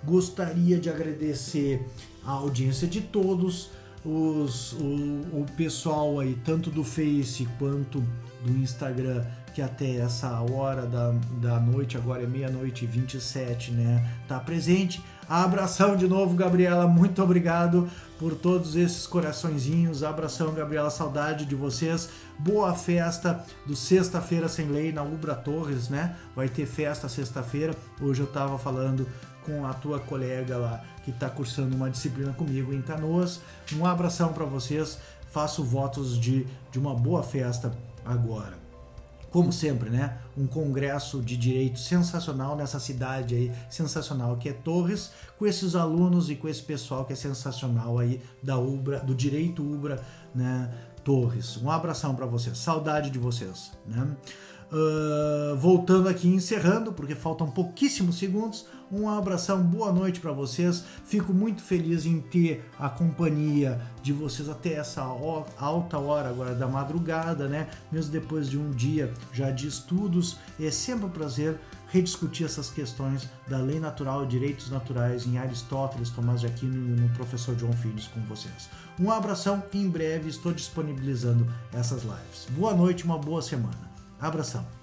Gostaria de agradecer a audiência de todos, o pessoal aí, tanto do Face quanto do Instagram, que até essa hora da noite, agora é 00:27, né, tá presente. Abração de novo, Gabriela, muito obrigado por todos esses coraçõezinhos. Abração, Gabriela, saudade de vocês. Boa festa do Sexta-feira Sem Lei na Ubra Torres, né? Vai ter festa sexta-feira. Hoje eu tava falando com a tua colega lá, que está cursando uma disciplina comigo em Canoas. Um abração para vocês, faço votos de uma boa festa agora. Como sempre, né? Um congresso de direito sensacional nessa cidade aí, sensacional, que é Torres, com esses alunos e com esse pessoal que é sensacional aí da Ubra, do Direito Ubra, né? Torres. Um abração para vocês, saudade de vocês, né? Voltando aqui, encerrando, porque faltam pouquíssimos segundos. Um abração, boa noite para vocês. Fico muito feliz em ter a companhia de vocês até essa alta hora agora da madrugada, né? Mesmo depois de um dia já de estudos, é sempre um prazer rediscutir essas questões da lei natural e direitos naturais em Aristóteles, Tomás de Aquino e no professor John Finnis com vocês. Um abração, em breve estou disponibilizando essas lives. Boa noite, uma boa semana. Abração.